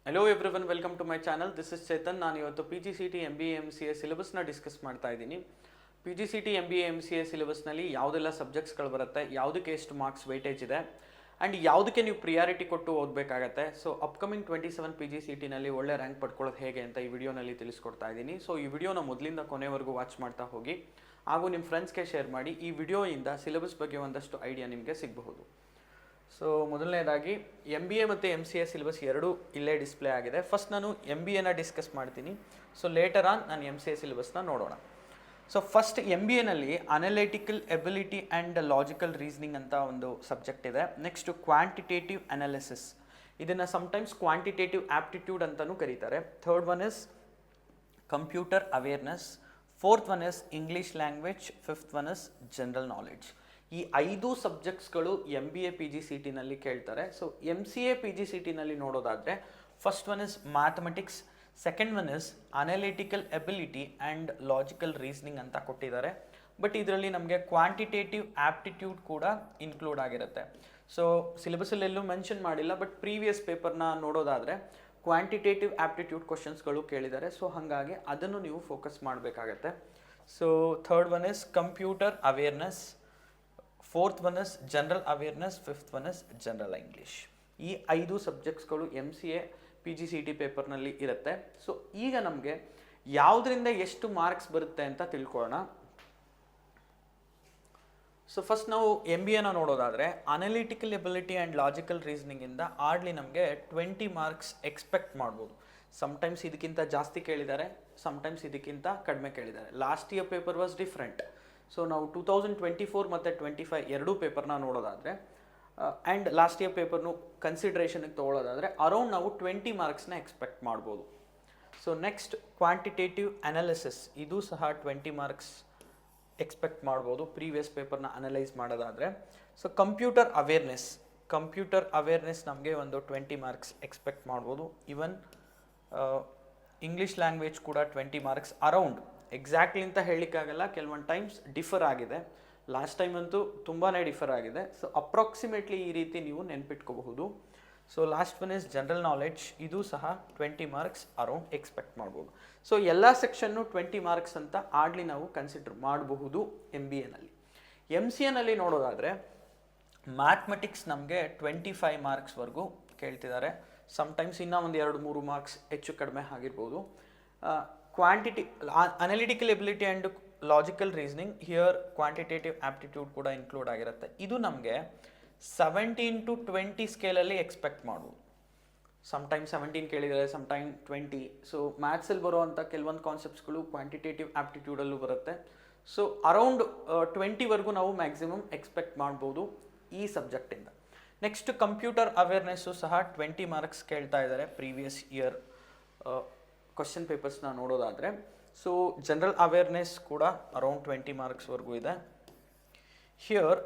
Hello everyone, welcome to my channel. This is Chetan. ನಾನು ಇವತ್ತು P G C T M B A M C A ಸಿಲೆಬಸ್ನ discuss ಮಾಡ್ತಾ ಇದ್ದೀನಿ. P G C T M B A M C A ಸಿಲೆಬಸ್ನಲ್ಲಿ ಯಾವುದೆಲ್ಲ ಸಬ್ಜೆಕ್ಟ್ಸ್ಗಳು ಬರುತ್ತೆ, ಯಾವುದಕ್ಕೆ ಎಷ್ಟು ಮಾರ್ಕ್ಸ್ ವೆಯ್ಟೇಜ್ ಇದೆ, ಆ್ಯಂಡ್ ಯಾವುದಕ್ಕೆ ನೀವು ಪ್ರಿಯಾರಿಟಿ ಕೊಟ್ಟು ಓದಬೇಕಾಗತ್ತೆ. So upcoming 27 P G C ಟಿನಲ್ಲಿ ಒಳ್ಳೆ ರ್ಯಾಂಕ್ ಪಡ್ಕೊಳ್ಳೋದು ಹೇಗೆ ಅಂತ ಈ ವಿಡಿಯೋನಲ್ಲಿ ತಿಳಿಸ್ಕೊಡ್ತಾ ಇದ್ದೀನಿ. ಸೊ ಈ ವಿಡಿಯೋನ ಮೊದಲಿಂದ ಕೊನೆವರೆಗೂ ವಾಚ್ ಮಾಡ್ತಾ ಹೋಗಿ, ಹಾಗೂ ನಿಮ್ಮ ಫ್ರೆಂಡ್ಸ್ಗೆ ಶೇರ್ ಮಾಡಿ. ಈ ವಿಡಿಯೋಯಿಂದ ಸಿಲೆಬಸ್ ಬಗ್ಗೆ ಒಂದಷ್ಟು ಐಡಿಯಾ ನಿಮಗೆ ಸಿಗಬಹುದು. ಸೊ ಮೊದಲನೇದಾಗಿ ಎಮ್ ಬಿ ಎ ಮತ್ತು ಎಮ್ ಸಿ ಎ ಸಿಲೆಬಸ್ ಎರಡೂ ಇಲ್ಲೇ ಡಿಸ್ಪ್ಲೇ ಆಗಿದೆ. ಫಸ್ಟ್ ನಾನು ಎಮ್ ಬಿ ಎನ ಡಿಸ್ಕಸ್ ಮಾಡ್ತೀನಿ. ಸೊ ಲೇಟರ್ ಆನ್ ನಾನು ಎಮ್ ಸಿ ಎ ಸಿಲೆಬಸ್ನ ನೋಡೋಣ. ಸೊ ಫಸ್ಟ್ ಎಮ್ ಬಿ ಎನಲ್ಲಿ analytical ability and logical reasoning ಅಂತ ಒಂದು ಸಬ್ಜೆಕ್ಟ್ ಇದೆ. ನೆಕ್ಸ್ಟ್ ಕ್ವಾಂಟಿಟೇಟಿವ್ ಅನಾಲಿಸಿಸ್, ಇದನ್ನು ಸಮ್ಟೈಮ್ಸ್ ಕ್ವಾಂಟಿಟೇಟಿವ್ ಆಪ್ಟಿಟ್ಯೂಡ್ ಅಂತಲೂ ಕರೀತಾರೆ. Third one is computer awareness, fourth one is English language, fifth one is general knowledge. ಈ 5 ಸಬ್ಜೆಕ್ಟ್ಸ್ಗಳು M B A P G C ಟಿನಲ್ಲಿ ಕೇಳ್ತಾರೆ. So M C A P G C ಟಿನಲ್ಲಿ ನೋಡೋದಾದರೆ first one is mathematics, second one is analytical ability and logical reasoning ಅಂತ ಕೊಟ್ಟಿದ್ದಾರೆ. But ಇದರಲ್ಲಿ ನಮಗೆ ಕ್ವಾಂಟಿಟೇಟಿವ್ ಆಪ್ಟಿಟ್ಯೂಡ್ ಕೂಡ ಇನ್ಕ್ಲೂಡ್ ಆಗಿರುತ್ತೆ. ಸೊ ಸಿಲೆಬಸಲ್ಲೆಲ್ಲೂ ಮೆನ್ಷನ್ ಮಾಡಿಲ್ಲ, ಬಟ್ ಪ್ರೀವಿಯಸ್ ಪೇಪರ್ನ ನೋಡೋದಾದರೆ ಕ್ವಾಂಟಿಟೇಟಿವ್ ಆಪ್ಟಿಟ್ಯೂಡ್ ಕ್ವಶನ್ಸ್ಗಳು ಕೇಳಿದ್ದಾರೆ. ಸೊ ಹಾಗಾಗಿ ಅದನ್ನು ನೀವು ಫೋಕಸ್ ಮಾಡಬೇಕಾಗತ್ತೆ. So third one is computer awareness, fourth one is general awareness, fifth one is general English. ಈ 5 ಸಬ್ಜೆಕ್ಟ್ಸ್ಗಳು M C A P G C T ಪೇಪರ್ನಲ್ಲಿ ಇರುತ್ತೆ. ಸೊ ಈಗ ನಮಗೆ ಯಾವುದರಿಂದ ಎಷ್ಟು ಮಾರ್ಕ್ಸ್ ಬರುತ್ತೆ ಅಂತ ತಿಳ್ಕೊಳ್ಳೋಣ. ಸೊ ಫಸ್ಟ್ ನಾವು ಎಮ್ ಬಿ ಎನ ನೋಡೋದಾದರೆ ಅನಲಿಟಿಕಲ್ ಎಬಿಲಿಟಿ ಆ್ಯಂಡ್ ಲಾಜಿಕಲ್ ರೀಸನಿಂಗಿಂದ ಆರ್ಡ್ಲಿ ನಮಗೆ 20 ಮಾರ್ಕ್ಸ್ ಎಕ್ಸ್ಪೆಕ್ಟ್ ಮಾಡ್ಬೋದು. ಸಮ್ಟೈಮ್ಸ್ ಇದಕ್ಕಿಂತ ಜಾಸ್ತಿ ಕೇಳಿದ್ದಾರೆ, ಸಮ್ಟೈಮ್ಸ್ ಇದಕ್ಕಿಂತ ಕಡಿಮೆ ಕೇಳಿದ್ದಾರೆ. Last year paper was different. So ನಾವು 2024 ಮತ್ತು 25 ಎರಡೂ ಪೇಪರ್ನ ನೋಡೋದಾದರೆ ಆ್ಯಂಡ್ ಲಾಸ್ಟ್ ಇಯರ್ ಪೇಪರ್ನು ಕನ್ಸಿಡ್ರೇಷನ್ಗೆ ತೊಗೊಳ್ಳೋದಾದರೆ ಅರೌಂಡ್ ನಾವು 20 ಮಾರ್ಕ್ಸ್ನ ಎಕ್ಸ್ಪೆಕ್ಟ್ ಮಾಡ್ಬೋದು. ಸೊ ನೆಕ್ಸ್ಟ್ ಕ್ವಾಂಟಿಟೇಟಿವ್ ಅನಾಲಿಸಿಸ್, ಇದು ಸಹ 20 ಮಾರ್ಕ್ಸ್ ಎಕ್ಸ್ಪೆಕ್ಟ್ ಮಾಡ್ಬೋದು ಪ್ರೀವಿಯಸ್ ಪೇಪರ್ನ ಅನಲೈಸ್ ಮಾಡೋದಾದರೆ. ಸೊ ಕಂಪ್ಯೂಟರ್ ಅವೇರ್ನೆಸ್ ನಮಗೆ ಒಂದು 20 ಮಾರ್ಕ್ಸ್ ಎಕ್ಸ್ಪೆಕ್ಟ್ ಮಾಡ್ಬೋದು. ಈವನ್ ಇಂಗ್ಲೀಷ್ ಲ್ಯಾಂಗ್ವೇಜ್ ಕೂಡ 20 ಮಾರ್ಕ್ಸ್ ಅರೌಂಡ್. ಎಕ್ಸಾಕ್ಟ್ಲಿ ಅಂತ ಹೇಳಲಿಕ್ಕಾಗಲ್ಲ, ಕೆಲವೊಂದು ಟೈಮ್ಸ್ ಡಿಫರ್ ಆಗಿದೆ. ಲಾಸ್ಟ್ ಟೈಮ್ ಅಂತೂ ತುಂಬಾ ಡಿಫರ್ ಆಗಿದೆ. ಸೊ ಅಪ್ರಾಕ್ಸಿಮೇಟ್ಲಿ ಈ ರೀತಿ ನೀವು ನೆನ್ಪಿಟ್ಕೋಬಹುದು. So last one is general knowledge, ಇದು ಸಹ 20 ಮಾರ್ಕ್ಸ್ ಅರೌಂಡ್ ಎಕ್ಸ್ಪೆಕ್ಟ್ ಮಾಡ್ಬೋದು. ಸೊ ಎಲ್ಲ ಸೆಕ್ಷನ್ನು 20 ಮಾರ್ಕ್ಸ್ ಅಂತ ಆಡ್ಲಿ ನಾವು ಕನ್ಸಿಡರ್ ಮಾಡಬಹುದು ಎಮ್ ಬಿ ಎನಲ್ಲಿ. ಎಮ್ ಸಿ ಎನಲ್ಲಿ ನೋಡೋದಾದರೆ ಮ್ಯಾಥಮೆಟಿಕ್ಸ್ ನಮಗೆ 25 ಮಾರ್ಕ್ಸ್ವರೆಗೂ ಕೇಳ್ತಿದ್ದಾರೆ. ಸಮ್ಟೈಮ್ಸ್ ಇನ್ನೂ ಒಂದು 2-3 ಮಾರ್ಕ್ಸ್ ಹೆಚ್ಚು ಕಡಿಮೆ ಆಗಿರ್ಬೋದು. Analytical ability and logical reasoning, here quantitative aptitude ಕೂಡ ಇನ್ಕ್ಲೂಡ್ ಆಗಿರುತ್ತೆ. ಇದು ನಮಗೆ 17 to 20 ಸ್ಕೇಲಲ್ಲಿ ಎಕ್ಸ್ಪೆಕ್ಟ್ ಮಾಡ್ಬೋದು. ಸಮ್ಟೈಮ್ 17 ಕೇಳಿದರೆ, ಸಮ್ಟೈಮ್ 20. ಸೊ ಮ್ಯಾಥ್ಸಲ್ಲಿ ಬರುವಂಥ ಕೆಲವೊಂದು ಕಾನ್ಸೆಪ್ಟ್ಸ್ಗಳು ಕ್ವಾಂಟಿಟೇಟಿವ್ ಆಪ್ಟಿಟ್ಯೂಡಲ್ಲೂ ಬರುತ್ತೆ. ಸೊ ಅರೌಂಡ್ 20ವರೆಗೂ ನಾವು ಮ್ಯಾಕ್ಸಿಮಮ್ ಎಕ್ಸ್ಪೆಕ್ಟ್ ಮಾಡ್ಬೋದು ಈ ಸಬ್ಜೆಕ್ಟಿಂದ. ನೆಕ್ಸ್ಟ್ ಕಂಪ್ಯೂಟರ್ ಅವೇರ್ನೆಸ್ಸು ಸಹ 20 ಮಾರ್ಕ್ಸ್ ಕೇಳ್ತಾ ಇದ್ದಾರೆ ಪ್ರೀವಿಯಸ್ ಇಯರ್ ಕ್ವಶನ್ ಪೇಪರ್ಸ್ನ ನೋಡೋದಾದರೆ. ಸೊ ಜನರಲ್ ಅವೇರ್ನೆಸ್ ಕೂಡ ಅರೌಂಡ್ 20 ಮಾರ್ಕ್ಸ್ವರೆಗೂ ಇದೆ. ಹಿಯರ್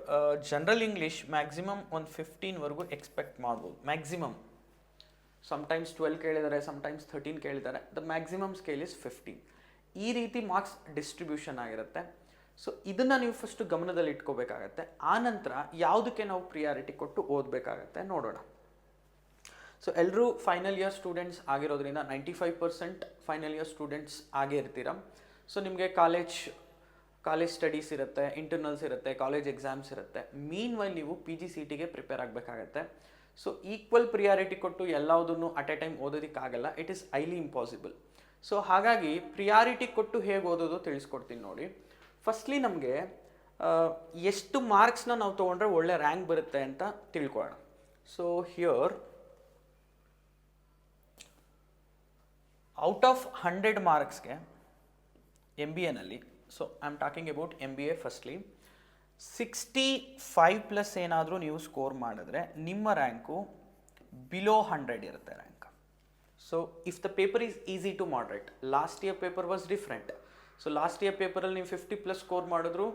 ಜನರಲ್ ಇಂಗ್ಲೀಷ್ ಮ್ಯಾಕ್ಸಿಮಮ್ ಒಂದು 15ವರೆಗೂ ಎಕ್ಸ್ಪೆಕ್ಟ್ ಮಾಡ್ಬೋದು. ಮ್ಯಾಕ್ಸಿಮಮ್ ಸಮ್ಟೈಮ್ಸ್ 12 ಕೇಳಿದ್ದಾರೆ, ಸಮ್ಟೈಮ್ಸ್ 13 ಕೇಳಿದ್ದಾರೆ. The maximum scale is 15. ಈ ರೀತಿ ಮಾರ್ಕ್ಸ್ ಡಿಸ್ಟ್ರಿಬ್ಯೂಷನ್ ಆಗಿರುತ್ತೆ. ಸೊ ಇದನ್ನು ನೀವು ಫಸ್ಟು ಗಮನದಲ್ಲಿ ಇಟ್ಕೋಬೇಕಾಗತ್ತೆ. ಆ ನಂತರ ಯಾವುದಕ್ಕೆ ನಾವು ಪ್ರಿಯಾರಿಟಿ ಕೊಟ್ಟು ಓದಬೇಕಾಗತ್ತೆ ನೋಡೋಣ. ಸೊ ಎಲ್ಲರೂ ಫೈನಲ್ ಇಯರ್ ಸ್ಟೂಡೆಂಟ್ಸ್ ಆಗಿರೋದ್ರಿಂದ 95% ಫೈನಲ್ ಇಯರ್ ಸ್ಟೂಡೆಂಟ್ಸ್ ಆಗೇ ಇರ್ತೀರ. ಸೊ ನಿಮಗೆ ಕಾಲೇಜ್ ಸ್ಟಡೀಸ್ ಇರುತ್ತೆ, ಇಂಟರ್ನಲ್ಸ್ ಇರುತ್ತೆ, ಕಾಲೇಜ್ ಎಕ್ಸಾಮ್ಸ್ ಇರುತ್ತೆ. ಮೀನ್ ವೈಲ್ ನೀವು ಪಿ ಜಿ ಸಿ ಟಿಗೆ ಪ್ರಿಪೇರ್ ಆಗಬೇಕಾಗತ್ತೆ. ಸೊ ಈಕ್ವಲ್ ಪ್ರಿಯಾರಿಟಿ ಕೊಟ್ಟು ಎಲ್ಲದನ್ನು ಅಟ್ ಎ ಟೈಮ್ ಓದೋದಕ್ಕಾಗಲ್ಲ. It is highly impossible. So ಹಾಗಾಗಿ ಪ್ರಿಯಾರಿಟಿ ಕೊಟ್ಟು ಹೇಗೆ ಓದೋದು ತಿಳಿಸ್ಕೊಡ್ತೀನಿ ನೋಡಿ. ಫಸ್ಟ್ಲಿ ನಮಗೆ ಎಷ್ಟು ಮಾರ್ಕ್ಸ್ನ ನಾವು ತೊಗೊಂಡ್ರೆ ಒಳ್ಳೆ ರ್ಯಾಂಕ್ ಬರುತ್ತೆ ಅಂತ ತಿಳ್ಕೊಳ್ಳೋಣ. ಸೊ ಹಿಯರ್ ಔಟ್ ಆಫ್ 100 ಮಾರ್ಕ್ಸ್ಗೆ ಎಮ್ ಬಿ ಎನಲ್ಲಿ, so I am talking about M B A firstly, 65+ ಏನಾದರೂ ನೀವು ಸ್ಕೋರ್ ಮಾಡಿದ್ರೆ ನಿಮ್ಮ ರ್ಯಾಂಕು ಬಿಲೋ 100 ಇರುತ್ತೆ rank. So if the paper is easy to moderate, last year paper was different. So last year ಪೇಪರಲ್ಲಿ ನೀವು 50+ score ಮಾಡಿದ್ರು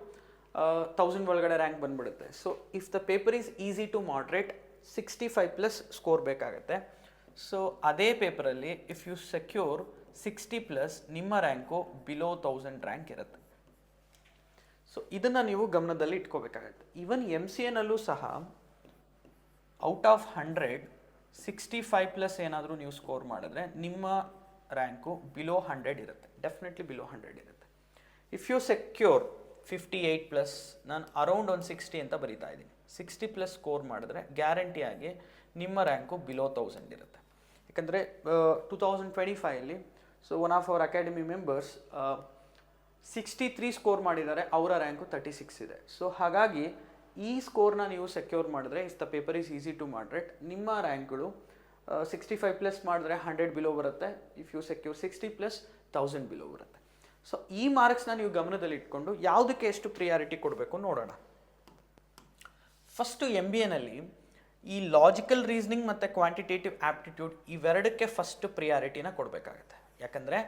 1000 ಒಳಗಡೆ ರ್ಯಾಂಕ್ ಬಂದ್ಬಿಡುತ್ತೆ. So if the paper is easy to moderate 65+ score ಬೇಕಾಗುತ್ತೆ. So ಅದೇ ಪೇಪರಲ್ಲಿ if you secure 60+, ನಿಮ್ಮ rank below 1000 rank ಇರುತ್ತೆ. ಸೊ ಇದನ್ನು ನೀವು ಗಮನದಲ್ಲಿ ಇಟ್ಕೋಬೇಕಾಗತ್ತೆ. ಈವನ್ ಎಮ್ ಸಿ ಎನಲ್ಲೂ ಸಹ ಔಟ್ ಆಫ್ 100 65+ ಏನಾದರೂ ನೀವು ಸ್ಕೋರ್ ಮಾಡಿದ್ರೆ ನಿಮ್ಮ ರ್ಯಾಂಕು ಬಿಲೋ 100 ಇರುತ್ತೆ, ಡೆಫಿನೆಟ್ಲಿ ಬಿಲೋ 100 ಇರುತ್ತೆ. ಇಫ್ ಯು ಸೆಕ್ಯೂರ್ 58+, ನಾನು ಅರೌಂಡ್ ಒಂದು 60 ಅಂತ ಬರಿತಾ ಇದ್ದೀನಿ. 60+ ಸ್ಕೋರ್ ಮಾಡಿದ್ರೆ ಗ್ಯಾರಂಟಿಯಾಗಿ ನಿಮ್ಮ ರ್ಯಾಂಕು ಬಿಲೋ 1000 ಇರುತ್ತೆ. ಯಾಕಂದರೆ 2025ಅಲ್ಲಿ so one of our academy members 63 score ಮಾಡಿದ್ದಾರೆ, ಅವರ ರ್ಯಾಂಕು 36 ಇದೆ. ಸೊ ಹಾಗಾಗಿ ಈ ಸ್ಕೋರ್ನ ನೀವು ಸೆಕ್ಯೂರ್ ಮಾಡಿದ್ರೆ is the paper is easy to moderate. ನಿಮ್ಮ ರ್ಯಾಂಕ್ಗಳು 65+ ಮಾಡಿದ್ರೆ 100 ಬಿಲೋ ಬರುತ್ತೆ. ಇಫ್ ಯು ಸೆಕ್ಯೂರ್ 60+ 1000 ಬಿಲೋ ಬರುತ್ತೆ. ಸೊ ಈ ಮಾರ್ಕ್ಸ್ನ ನೀವು ಗಮನದಲ್ಲಿ ಇಟ್ಕೊಂಡು ಯಾವುದಕ್ಕೆ ಎಷ್ಟು ಪ್ರಿಯಾರಿಟಿ ಕೊಡಬೇಕು ನೋಡೋಣ. ಫಸ್ಟು MBAನಲ್ಲಿ ಈ ಲಾಜಿಕಲ್ ರೀಸನಿಂಗ್ ಮತ್ತು ಕ್ವಾಂಟಿಟೇಟಿವ್ ಆಪ್ಟಿಟ್ಯೂಡ್ ಇವೆರಡಕ್ಕೆ ಫಸ್ಟ್ ಪ್ರಿಯಾರಿಟಿನ ಕೊಡಬೇಕಾಗತ್ತೆ. ಯಾಕಂದರೆ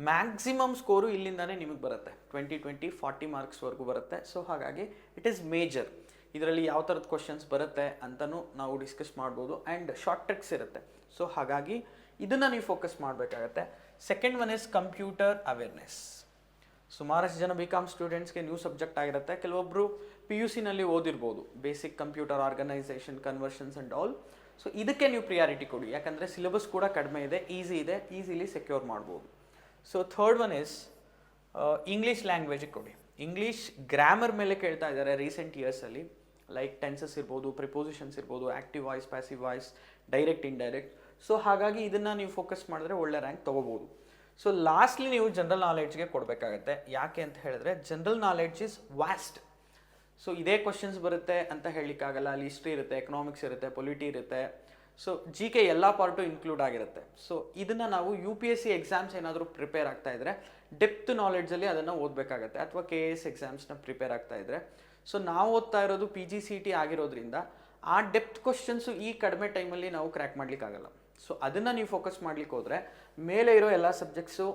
ಮ್ಯಾಕ್ಸಿಮಮ್ ಸ್ಕೋರು ಇಲ್ಲಿಂದಾನೇ ನಿಮಗೆ ಬರುತ್ತೆ, 20-40 ಮಾರ್ಕ್ಸ್ವರೆಗೂ ಬರುತ್ತೆ. ಸೊ ಹಾಗಾಗಿ ಇಟ್ ಈಸ್ ಮೇಜರ್. ಇದರಲ್ಲಿ ಯಾವ ಥರದ ಕ್ವಶನ್ಸ್ ಬರುತ್ತೆ ಅಂತಲೂ ನಾವು ಡಿಸ್ಕಸ್ ಮಾಡ್ಬೋದು ಆ್ಯಂಡ್ ಶಾರ್ಟ್ ಟ್ರಿಕ್ಸ್ ಇರುತ್ತೆ. ಸೊ ಹಾಗಾಗಿ ಇದನ್ನು ನೀವು ಫೋಕಸ್ ಮಾಡಬೇಕಾಗತ್ತೆ. Second one is computer awareness. ಸುಮಾರಷ್ಟು ಜನ BCom ಸ್ಟೂಡೆಂಟ್ಸ್ಗೆ ನ್ಯೂ ಸಬ್ಜೆಕ್ಟ್ ಆಗಿರುತ್ತೆ. ಕೆಲವೊಬ್ಬರು PUCನಲ್ಲಿ ಓದಿರ್ಬೋದು, basic computer organisation, conversions and all. So ಇದಕ್ಕೆ ನೀವು ಪ್ರಿಯಾರಿಟಿ ಕೊಡಿ, ಯಾಕಂದರೆ ಸಿಲೆಬಸ್ ಕೂಡ ಕಡಿಮೆ ಇದೆ, ಈಸಿ ಇದೆ, ಈಸಿಲಿ ಸೆಕ್ಯೂರ್ ಮಾಡ್ಬೋದು. So third one is English ಲ್ಯಾಂಗ್ವೇಜಿಗೆ ಕೊಡಿ. ಇಂಗ್ಲೀಷ್ ಗ್ರಾಮರ್ ಮೇಲೆ ಕೇಳ್ತಾ ಇದ್ದಾರೆ ರೀಸೆಂಟ್ ಇಯರ್ಸಲ್ಲಿ, ಲೈಕ್ ಟೆನ್ಸಸ್ ಇರ್ಬೋದು, ಪ್ರಿಪೋಸಿಷನ್ಸ್ ಇರ್ಬೋದು, active voice, passive voice, direct indirect. So ಹಾಗಾಗಿ ಇದನ್ನು ನೀವು ಫೋಕಸ್ ಮಾಡಿದ್ರೆ ಒಳ್ಳೆ ರ್ಯಾಂಕ್ ತೊಗೋಬೋದು. ಸೊ ಲಾಸ್ಟ್ಲಿ ನೀವು ಜನರಲ್ ನಾಲೆಡ್ಜ್ಗೆ ಕೊಡಬೇಕಾಗತ್ತೆ. ಯಾಕೆ ಅಂತ ಹೇಳಿದ್ರೆ general knowledge is vast. So ಇದೇ ಕ್ವಶನ್ಸ್ ಬರುತ್ತೆ ಅಂತ ಹೇಳಲಿಕ್ಕಾಗಲ್ಲ. ಅಲ್ಲಿ ಹಿಸ್ಟ್ರಿ ಇರುತ್ತೆ, ಎಕನಾಮಿಕ್ಸ್ ಇರುತ್ತೆ, ಪೊಲಿಟಿ ಇರುತ್ತೆ. ಸೊ GK ಎಲ್ಲ ಪಾರ್ಟು ಇನ್ಕ್ಲೂಡ್ ಆಗಿರುತ್ತೆ. ಸೊ ಇದನ್ನು ನಾವು UPSC ಎಕ್ಸಾಮ್ಸ್ ಏನಾದರೂ ಪ್ರಿಪೇರ್ ಆಗ್ತಾ ಇದ್ದರೆ ಡೆಪ್ತ್ ನಾಲೆಡ್ಜಲ್ಲಿ ಅದನ್ನು ಓದಬೇಕಾಗತ್ತೆ, ಅಥವಾ KS ಎಕ್ಸಾಮ್ಸ್ನ ಪ್ರಿಪೇರ್ ಆಗ್ತಾ ಇದ್ದರೆ. ಸೊ ನಾವು ಓದ್ತಾ ಇರೋದು PGCET ಆಗಿರೋದ್ರಿಂದ ಆ ಡೆಪ್ತ್ ಕ್ವಶನ್ಸು ಈ ಕಡಿಮೆ ಟೈಮಲ್ಲಿ ನಾವು ಕ್ರ್ಯಾಕ್ ಮಾಡಲಿಕ್ಕಾಗಲ್ಲ. ಸೊ ಅದನ್ನು ನೀವು ಫೋಕಸ್ ಮಾಡ್ಲಿಕ್ಕೆ ಹೋದರೆ ಮೇಲೆ ಇರೋ ಎಲ್ಲ ಸಬ್ಜೆಕ್ಟ್ಸು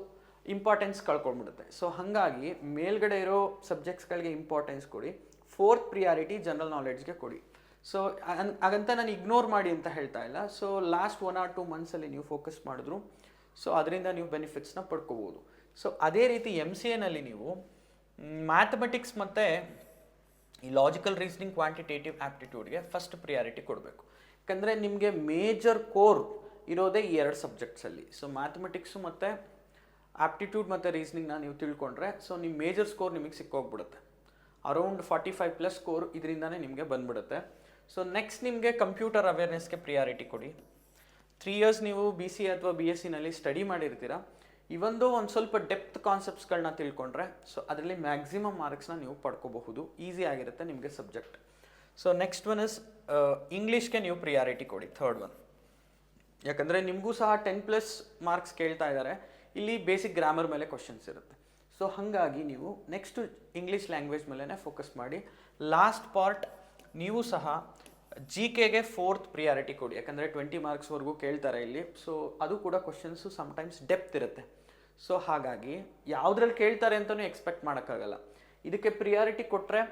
ಇಂಪಾರ್ಟೆನ್ಸ್ ಕಳ್ಕೊಂಡ್ಬಿಡುತ್ತೆ. ಸೊ ಹಾಗಾಗಿ ಮೇಲ್ಗಡೆ ಇರೋ ಸಬ್ಜೆಕ್ಟ್ಸ್ಗಳಿಗೆ ಇಂಪಾರ್ಟೆನ್ಸ್ ಕೊಡಿ. ಫೋರ್ತ್ ಪ್ರಿಯಾರಿಟಿ ಜನರಲ್ ನಾಲೆಡ್ಜ್ಗೆ ಕೊಡಿ. ಸೊ ಹಾಗಂತ ನಾನು ಇಗ್ನೋರ್ ಮಾಡಿ ಅಂತ ಹೇಳ್ತಾ ಇಲ್ಲ. ಸೊ ಲಾಸ್ಟ್ 1 or 2 ಮಂತ್ಸಲ್ಲಿ ನೀವು ಫೋಕಸ್ ಮಾಡಿದ್ರು ಸೊ ಅದರಿಂದ ನೀವು ಬೆನಿಫಿಟ್ಸ್ನ ಪಡ್ಕೋಬೋದು. ಸೊ ಅದೇ ರೀತಿ MCAನಲ್ಲಿ ನೀವು ಮ್ಯಾಥಮೆಟಿಕ್ಸ್ ಮತ್ತು ಈ ಲಾಜಿಕಲ್ ರೀಸನಿಂಗ್, ಕ್ವಾಂಟಿಟೇಟಿವ್ ಆಪ್ಟಿಟ್ಯೂಡ್ಗೆ ಫಸ್ಟ್ ಪ್ರಿಯಾರಿಟಿ ಕೊಡಬೇಕು. ಯಾಕಂದರೆ ನಿಮಗೆ ಮೇಜರ್ ಕೋರ್ ಇರೋದೇ ಈ 2 ಸಬ್ಜೆಕ್ಟ್ಸಲ್ಲಿ. ಸೊ ಮ್ಯಾಥಮೆಟಿಕ್ಸು ಮತ್ತು ಆಪ್ಟಿಟ್ಯೂಡ್ ಮತ್ತು ರೀಸನಿಂಗ್ನ ನೀವು ತಿಳ್ಕೊಂಡ್ರೆ ಸೊ ನಿಮ್ಮ ಮೇಜರ್ ಸ್ಕೋರ್ ನಿಮಗೆ ಸಿಕ್ಕೋಗ್ಬಿಡುತ್ತೆ. ಅರೌಂಡ್ 45+ ಸ್ಕೋರ್ ಇದರಿಂದನೇ ನಿಮಗೆ ಬಂದ್ಬಿಡುತ್ತೆ. ಸೊ ನೆಕ್ಸ್ಟ್ ನಿಮಗೆ ಕಂಪ್ಯೂಟರ್ ಅವೇರ್ನೆಸ್ಗೆ ಪ್ರಿಯಾರಿಟಿ ಕೊಡಿ. 3 ಇಯರ್ಸ್ ನೀವು BCA ಅಥವಾ BScನಲ್ಲಿ ಸ್ಟಡಿ ಮಾಡಿರ್ತೀರ. ಒಂದು ಸ್ವಲ್ಪ ಡೆಪ್ತ್ ಕಾನ್ಸೆಪ್ಟ್ಸ್ಗಳನ್ನ ತಿಳ್ಕೊಂಡ್ರೆ ಸೊ ಅದರಲ್ಲಿ ಮ್ಯಾಕ್ಸಿಮಮ್ ಮಾರ್ಕ್ಸ್ನ ನೀವು ಪಡ್ಕೋಬಹುದು, ಈಸಿ ಆಗಿರುತ್ತೆ ನಿಮಗೆ subject. So next one is ಇಂಗ್ಲೀಷ್ಗೆ ನೀವು ಪ್ರಿಯಾರಿಟಿ ಕೊಡಿ, ಥರ್ಡ್ ಒನ್. ಯಾಕಂದರೆ ನಿಮಗೂ ಸಹ 10+ ಮಾರ್ಕ್ಸ್ ಕೇಳ್ತಾ ಇದ್ದಾರೆ. ಇಲ್ಲಿ ಬೇಸಿಕ್ ಗ್ರಾಮರ್ ಮೇಲೆ ಕ್ವಶನ್ಸ್ ಇರುತ್ತೆ. ಸೊ ಹಾಗಾಗಿ ನೀವು ನೆಕ್ಸ್ಟು ಇಂಗ್ಲೀಷ್ ಲ್ಯಾಂಗ್ವೇಜ್ ಮೇಲೇ ಫೋಕಸ್ ಮಾಡಿ. ಲಾಸ್ಟ್ ಪಾರ್ಟ್ ನೀವು ಸಹ GKಗೆ ಫೋರ್ತ್ ಪ್ರಿಯಾರಿಟಿ ಕೊಡಿ. ಯಾಕಂದರೆ 20 ಮಾರ್ಕ್ಸ್ವರೆಗೂ ಕೇಳ್ತಾರೆ ಇಲ್ಲಿ. ಸೊ ಅದು ಕೂಡ ಕ್ವಶನ್ಸು ಸಮ್ಟೈಮ್ಸ್ ಡೆಪ್ತ್ ಇರುತ್ತೆ. ಸೊ ಹಾಗಾಗಿ ಯಾವುದ್ರಲ್ಲಿ ಕೇಳ್ತಾರೆ ಅಂತಲೂ ಎಕ್ಸ್ಪೆಕ್ಟ್ ಮಾಡೋಕ್ಕಾಗಲ್ಲ. ಇದಕ್ಕೆ ಪ್ರಿಯಾರಿಟಿ ಕೊಟ್ಟರೆ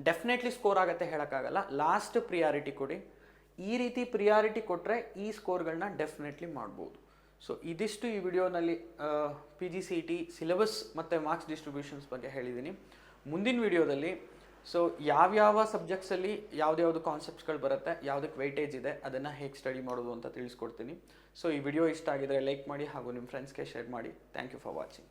ಡೆಫಿನೆಟ್ಲಿ ಸ್ಕೋರ್ ಆಗುತ್ತೆ ಹೇಳೋಕ್ಕಾಗಲ್ಲ. ಲಾಸ್ಟ್ ಪ್ರಿಯಾರಿಟಿ ಕೊಡಿ. ಈ ರೀತಿ ಪ್ರಿಯಾರಿಟಿ ಕೊಟ್ಟರೆ ಈ ಸ್ಕೋರ್ಗಳನ್ನ ಡೆಫಿನೆಟ್ಲಿ ಮಾಡ್ಬೋದು. ಸೊ ಇದಿಷ್ಟು ಈ ವಿಡಿಯೋನಲ್ಲಿ PGCET ಸಿಲೆಬಸ್ ಮತ್ತು ಮಾರ್ಕ್ಸ್ ಡಿಸ್ಟ್ರಿಬ್ಯೂಷನ್ಸ್ ಬಗ್ಗೆ ಹೇಳಿದ್ದೀನಿ. ಮುಂದಿನ ವಿಡಿಯೋದಲ್ಲಿ ಸೊ ಯಾವ್ಯಾವ ಸಬ್ಜೆಕ್ಟ್ಸಲ್ಲಿ ಯಾವ್ದು ಕಾನ್ಸೆಪ್ಟ್ಸ್ಗಳು ಬರುತ್ತೆ, ಯಾವುದಕ್ಕೆ ವೆಯ್ಟೇಜ್ ಇದೆ, ಅದನ್ನು ಹೇಗೆ ಸ್ಟಡಿ ಮಾಡೋದು ಅಂತ ತಿಳಿಸ್ಕೊಡ್ತೀನಿ. ಸೊ ಈ ವಿಡಿಯೋ ಇಷ್ಟ ಆಗಿದರೆ ಲೈಕ್ ಮಾಡಿ ಹಾಗೂ ನಿಮ್ಮ ಫ್ರೆಂಡ್ಸ್ಗೆ ಶೇರ್ ಮಾಡಿ. Thank you for watching.